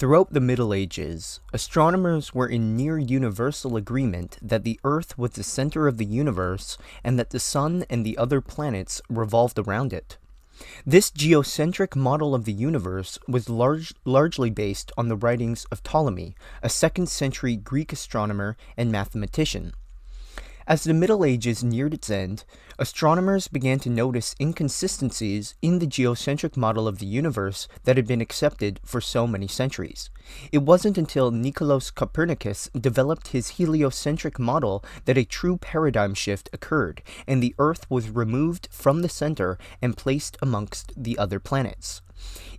Throughout the Middle Ages, astronomers were in near universal agreement that the Earth was the center of the universe and that the Sun and the other planets revolved around it. This geocentric model of the universe was largely based on the writings of Ptolemy, a 2nd century Greek astronomer and mathematician. As the Middle Ages neared its end, astronomers began to notice inconsistencies in the geocentric model of the universe that had been accepted for so many centuries. It wasn't until Nicolaus Copernicus developed his heliocentric model that a true paradigm shift occurred, and the Earth was removed from the center and placed amongst the other planets.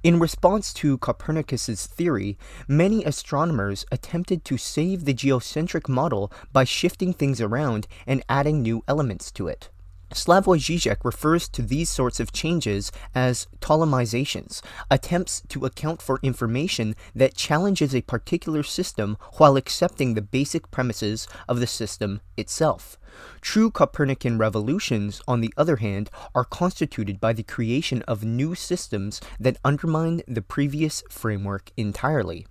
In response to Copernicus's theory, many astronomers attempted to save the geocentric model by shifting things around and adding new elements to it. Slavoj Žižek refers to these sorts of changes as Ptolemizations, attempts to account for information that challenges a particular system while accepting the basic premises of the system itself. True Copernican revolutions, on the other hand, are constituted by the creation of new systems that undermine the previous framework entirely.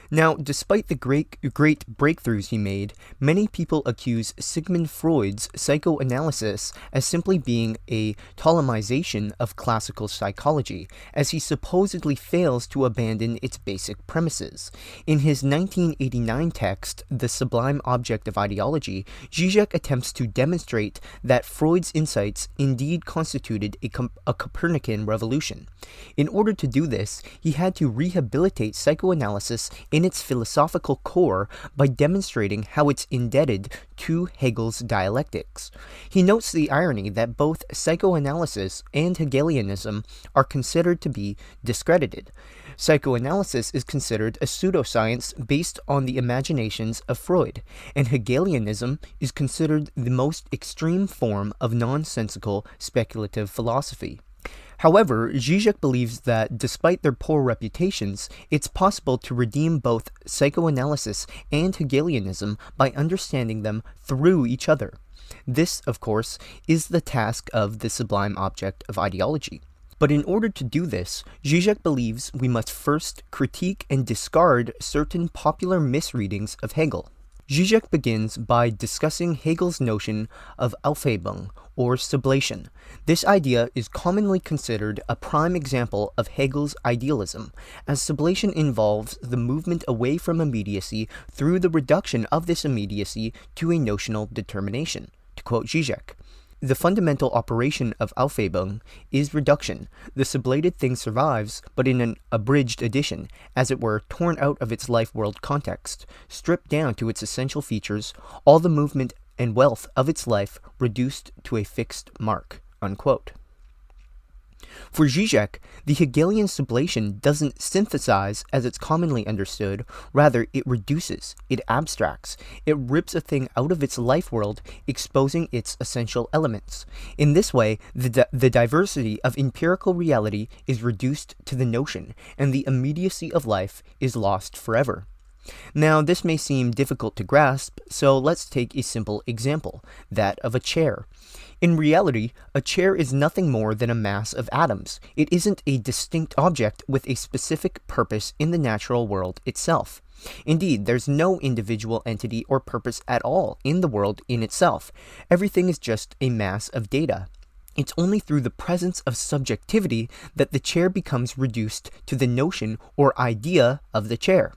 Now, despite the great breakthroughs he made, many people accuse Sigmund Freud's psychoanalysis as simply being a Ptolemization of classical psychology, as he supposedly fails to abandon its basic premises. In his 1989 text, The Sublime Object of Ideology, Žižek attempts to demonstrate that Freud's insights indeed constituted a Copernican revolution. In order to do this, he had to rehabilitate psychoanalysis in its philosophical core by demonstrating how it's indebted to Hegel's dialectics. He notes the irony that both psychoanalysis and Hegelianism are considered to be discredited. Psychoanalysis is considered a pseudoscience based on the imaginations of Freud, and Hegelianism is considered the most extreme form of nonsensical speculative philosophy. However, Žižek believes that despite their poor reputations, it's possible to redeem both psychoanalysis and Hegelianism by understanding them through each other. This, of course, is the task of the Sublime Object of Ideology. But in order to do this, Žižek believes we must first critique and discard certain popular misreadings of Hegel. Žižek begins by discussing Hegel's notion of Aufhebung, or sublation. This idea is commonly considered a prime example of Hegel's idealism, as sublation involves the movement away from immediacy through the reduction of this immediacy to a notional determination. To quote Žižek, "The fundamental operation of Aufhebung is reduction. The sublated thing survives, but in an abridged edition, as it were torn out of its life-world context, stripped down to its essential features, all the movement and wealth of its life reduced to a fixed mark." Unquote. For Žižek, the Hegelian sublation doesn't synthesize as it's commonly understood, rather it reduces, it abstracts, it rips a thing out of its life world, exposing its essential elements. In this way, the diversity of empirical reality is reduced to the notion, and the immediacy of life is lost forever. Now, this may seem difficult to grasp, so let's take a simple example, that of a chair. In reality, a chair is nothing more than a mass of atoms. It isn't a distinct object with a specific purpose in the natural world itself. Indeed, there's no individual entity or purpose at all in the world in itself. Everything is just a mass of data. It's only through the presence of subjectivity that the chair becomes reduced to the notion or idea of the chair.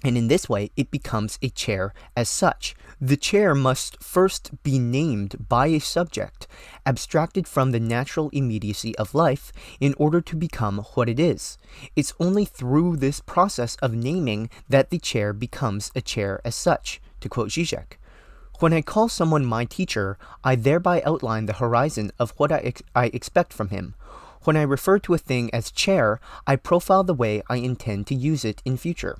And in this way, it becomes a chair as such. The chair must first be named by a subject, abstracted from the natural immediacy of life, in order to become what it is. It's only through this process of naming that the chair becomes a chair as such. To quote Žižek, "When I call someone my teacher, I thereby outline the horizon of what I expect from him. When I refer to a thing as chair, I profile the way I intend to use it in future.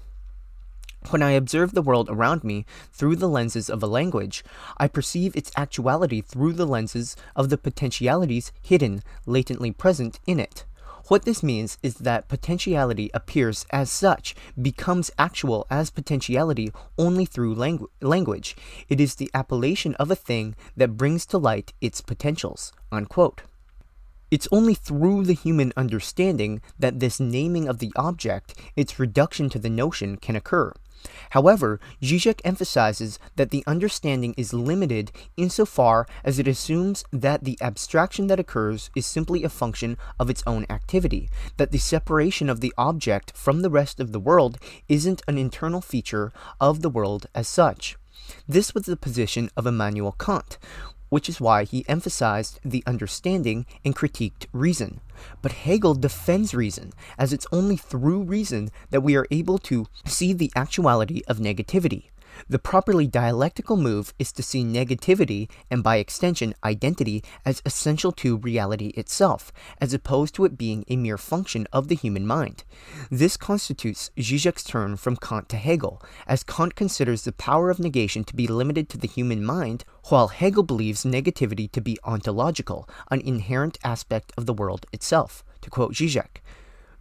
When I observe the world around me through the lenses of a language, I perceive its actuality through the lenses of the potentialities hidden, latently present in it. What this means is that potentiality appears as such, becomes actual as potentiality only through language. It is the appellation of a thing that brings to light its potentials." Unquote. It's only through the human understanding that this naming of the object, its reduction to the notion, can occur. However, Žižek emphasizes that the understanding is limited insofar as it assumes that the abstraction that occurs is simply a function of its own activity, that the separation of the object from the rest of the world isn't an internal feature of the world as such. This was the position of Immanuel Kant, which is why he emphasized the understanding and critiqued reason. But Hegel defends reason, as it's only through reason that we are able to see the actuality of negativity. The properly dialectical move is to see negativity, and by extension identity, as essential to reality itself, as opposed to it being a mere function of the human mind. This constitutes Žižek's turn from Kant to Hegel, as Kant considers the power of negation to be limited to the human mind, while Hegel believes negativity to be ontological, an inherent aspect of the world itself. To quote Žižek,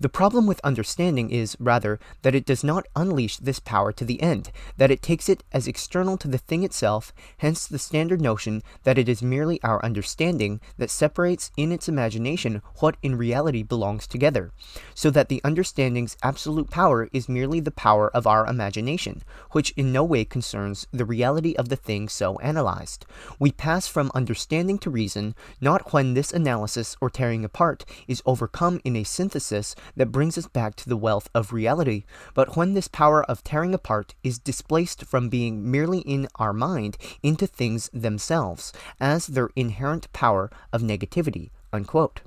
"The problem with understanding is, rather, that it does not unleash this power to the end, that it takes it as external to the thing itself, hence the standard notion that it is merely our understanding that separates in its imagination what in reality belongs together, so that the understanding's absolute power is merely the power of our imagination, which in no way concerns the reality of the thing so analyzed. We pass from understanding to reason, not when this analysis or tearing apart is overcome in a synthesis that brings us back to the wealth of reality, but when this power of tearing apart is displaced from being merely in our mind into things themselves, as their inherent power of negativity." Unquote.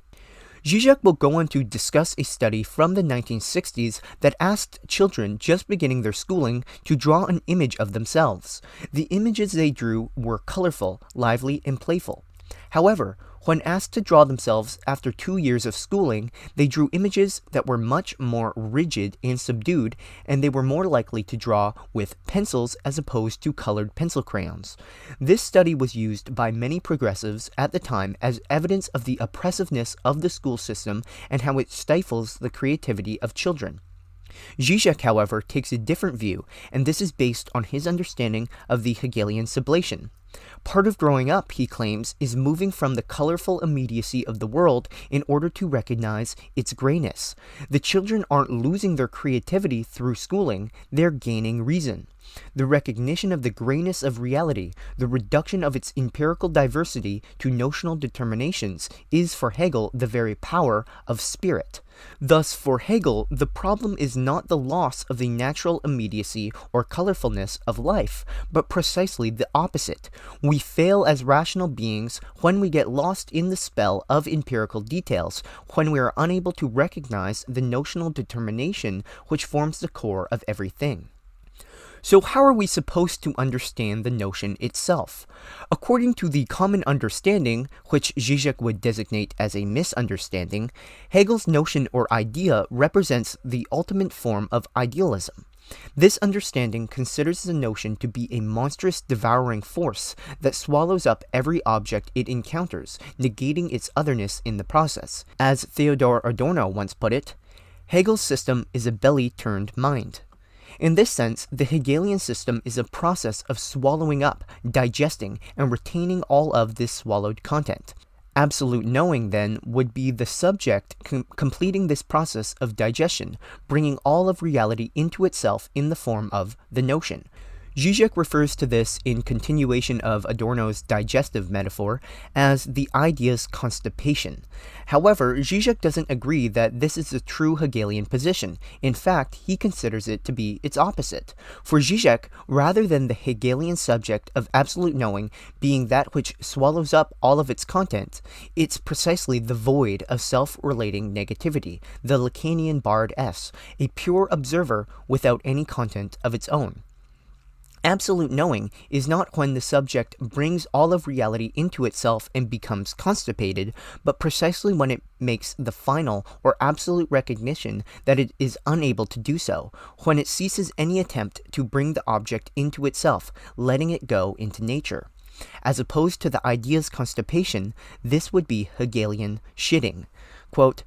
Žižek will go on to discuss a study from the 1960s that asked children just beginning their schooling to draw an image of themselves. The images they drew were colorful, lively, and playful. However, when asked to draw themselves after 2 years of schooling, they drew images that were much more rigid and subdued, and they were more likely to draw with pencils as opposed to colored pencil crayons. This study was used by many progressives at the time as evidence of the oppressiveness of the school system and how it stifles the creativity of children. Žižek, however, takes a different view, and this is based on his understanding of the Hegelian sublation. Part of growing up, he claims, is moving from the colorful immediacy of the world in order to recognize its grayness. The children aren't losing their creativity through schooling, they're gaining reason. The recognition of the grayness of reality, the reduction of its empirical diversity to notional determinations, is for Hegel the very power of spirit. Thus, for Hegel, the problem is not the loss of the natural immediacy or colorfulness of life, but precisely the opposite. We fail as rational beings when we get lost in the spell of empirical details, when we are unable to recognize the notional determination which forms the core of everything. So how are we supposed to understand the notion itself? According to the common understanding, which Žižek would designate as a misunderstanding, Hegel's notion or idea represents the ultimate form of idealism. This understanding considers the notion to be a monstrous devouring force that swallows up every object it encounters, negating its otherness in the process. As Theodor Adorno once put it, Hegel's system is a belly-turned mind. In this sense, the Hegelian system is a process of swallowing up, digesting, and retaining all of this swallowed content. Absolute knowing, then, would be the subject completing this process of digestion, bringing all of reality into itself in the form of the notion. Žižek refers to this, in continuation of Adorno's digestive metaphor, as the idea's constipation. However, Žižek doesn't agree that this is the true Hegelian position. In fact, he considers it to be its opposite. For Žižek, rather than the Hegelian subject of absolute knowing being that which swallows up all of its content, it's precisely the void of self-relating negativity, the Lacanian barred S, a pure observer without any content of its own. Absolute knowing is not when the subject brings all of reality into itself and becomes constipated, but precisely when it makes the final or absolute recognition that it is unable to do so, when it ceases any attempt to bring the object into itself, letting it go into nature. As opposed to the idea's constipation, this would be Hegelian shitting. Quote,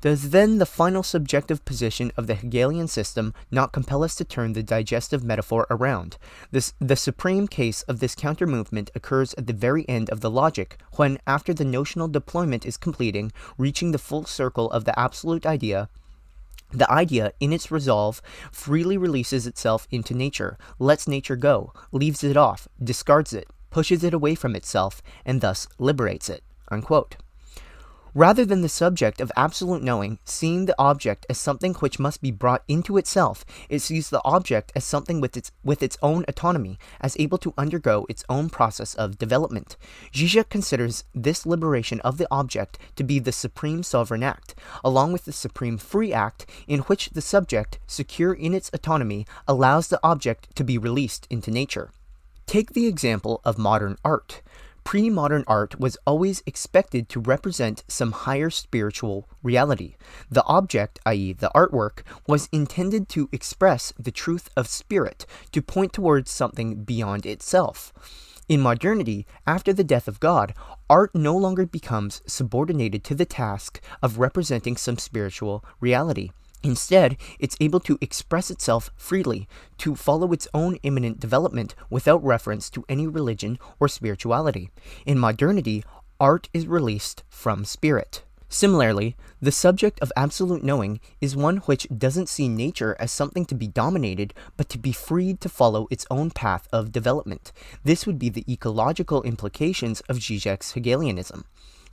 Does then the final subjective position of the Hegelian system not compel us to turn the digestive metaphor around? The supreme case of this counter-movement occurs at the very end of the logic, when, after the notional deployment is completing, reaching the full circle of the absolute idea, the idea, in its resolve, freely releases itself into nature, lets nature go, leaves it off, discards it, pushes it away from itself, and thus liberates it." Unquote. Rather than the subject of absolute knowing seeing the object as something which must be brought into itself, it sees the object as something with its own autonomy, as able to undergo its own process of development. Žižek considers this liberation of the object to be the supreme sovereign act, along with the supreme free act, in which the subject, secure in its autonomy, allows the object to be released into nature. Take the example of modern art. Pre-modern art was always expected to represent some higher spiritual reality. The object, i.e. the artwork, was intended to express the truth of spirit, to point towards something beyond itself. In modernity, after the death of God, art no longer becomes subordinated to the task of representing some spiritual reality. Instead, it's able to express itself freely, to follow its own immanent development without reference to any religion or spirituality. In modernity, art is released from spirit. Similarly, the subject of absolute knowing is one which doesn't see nature as something to be dominated, but to be freed to follow its own path of development. This would be the ecological implications of Žižek's Hegelianism.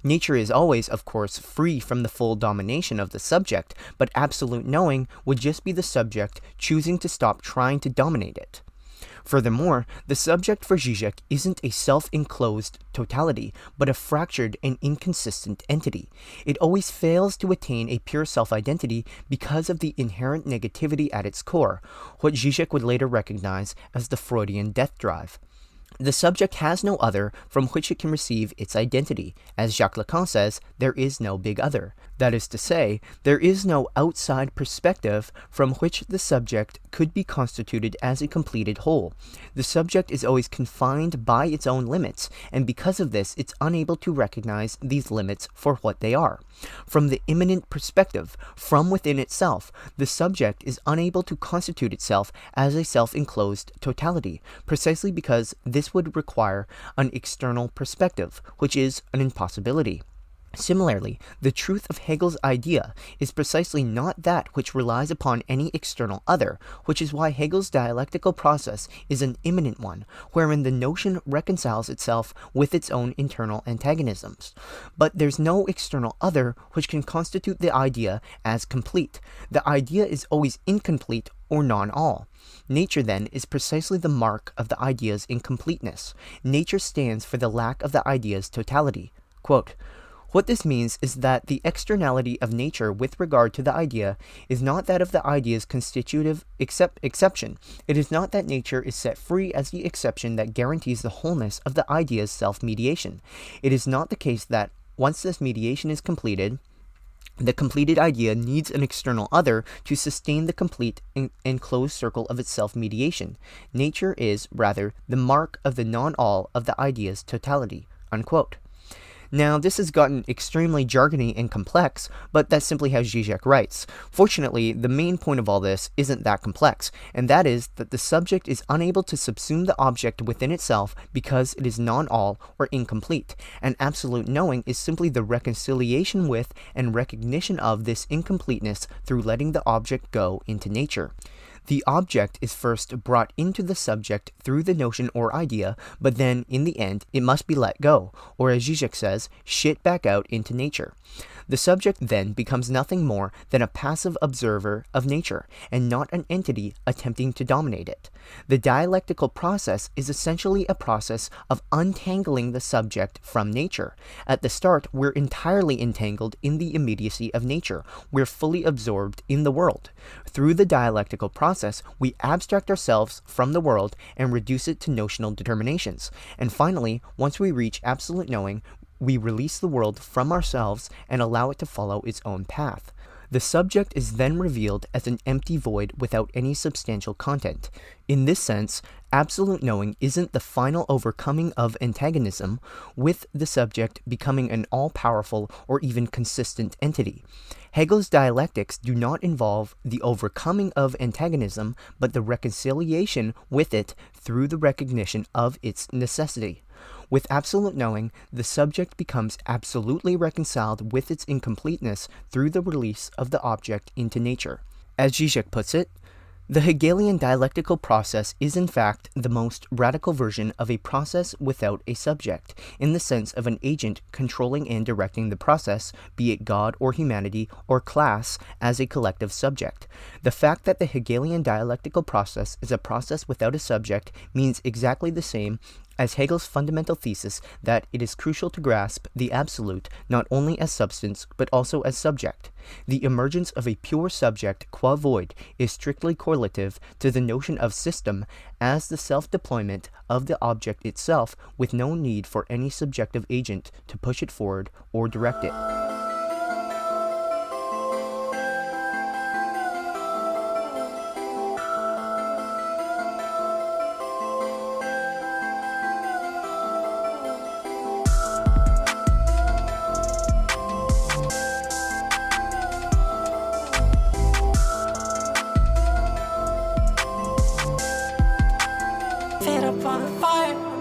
Nature is always, of course, free from the full domination of the subject, but absolute knowing would just be the subject choosing to stop trying to dominate it. Furthermore, the subject for Žižek isn't a self-enclosed totality, but a fractured and inconsistent entity. It always fails to attain a pure self-identity because of the inherent negativity at its core, what Žižek would later recognize as the Freudian death drive. The subject has no other from which it can receive its identity. As Jacques Lacan says, there is no big other. That is to say, there is no outside perspective from which the subject could be constituted as a completed whole. The subject is always confined by its own limits, and because of this, it's unable to recognize these limits for what they are. From the immanent perspective, from within itself, the subject is unable to constitute itself as a self-enclosed totality, precisely because this would require an external perspective, which is an impossibility. Similarly, the truth of Hegel's idea is precisely not that which relies upon any external other, which is why Hegel's dialectical process is an immanent one, wherein the notion reconciles itself with its own internal antagonisms. But there's no external other which can constitute the idea as complete. The idea is always incomplete or non-all. Nature, then, is precisely the mark of the idea's incompleteness. Nature stands for the lack of the idea's totality. Quote, "What this means is that the externality of nature with regard to the idea is not that of the idea's constitutive exception. It is not that nature is set free as the exception that guarantees the wholeness of the idea's self-mediation. It is not the case that, once this mediation is completed, the completed idea needs an external other to sustain the complete enclosed circle of its self-mediation. Nature is, rather, the mark of the non-all of the idea's totality." Unquote. Now, this has gotten extremely jargony and complex, but that's simply how Žižek writes. Fortunately, the main point of all this isn't that complex, and that is that the subject is unable to subsume the object within itself because it is non-all or incomplete, and absolute knowing is simply the reconciliation with and recognition of this incompleteness through letting the object go into nature. The object is first brought into the subject through the notion or idea, but then, in the end, it must be let go, or as Žižek says, shit back out into nature. The subject then becomes nothing more than a passive observer of nature, and not an entity attempting to dominate it. The dialectical process is essentially a process of untangling the subject from nature. At the start, we're entirely entangled in the immediacy of nature. We're fully absorbed in the world. Through the dialectical process, we abstract ourselves from the world and reduce it to notional determinations. And finally, once we reach absolute knowing, we release the world from ourselves and allow it to follow its own path. The subject is then revealed as an empty void without any substantial content. In this sense, absolute knowing isn't the final overcoming of antagonism, with the subject becoming an all-powerful or even consistent entity. Hegel's dialectics do not involve the overcoming of antagonism, but the reconciliation with it through the recognition of its necessity. With absolute knowing, the subject becomes absolutely reconciled with its incompleteness through the release of the object into nature. As Žižek puts it, the Hegelian dialectical process is in fact the most radical version of a process without a subject, in the sense of an agent controlling and directing the process, be it God or humanity or class, as a collective subject. The fact that the Hegelian dialectical process is a process without a subject means exactly the same as Hegel's fundamental thesis that it is crucial to grasp the absolute not only as substance but also as subject. The emergence of a pure subject qua void is strictly correlative to the notion of system as the self-deployment of the object itself with no need for any subjective agent to push it forward or direct it. Feet up on the fire.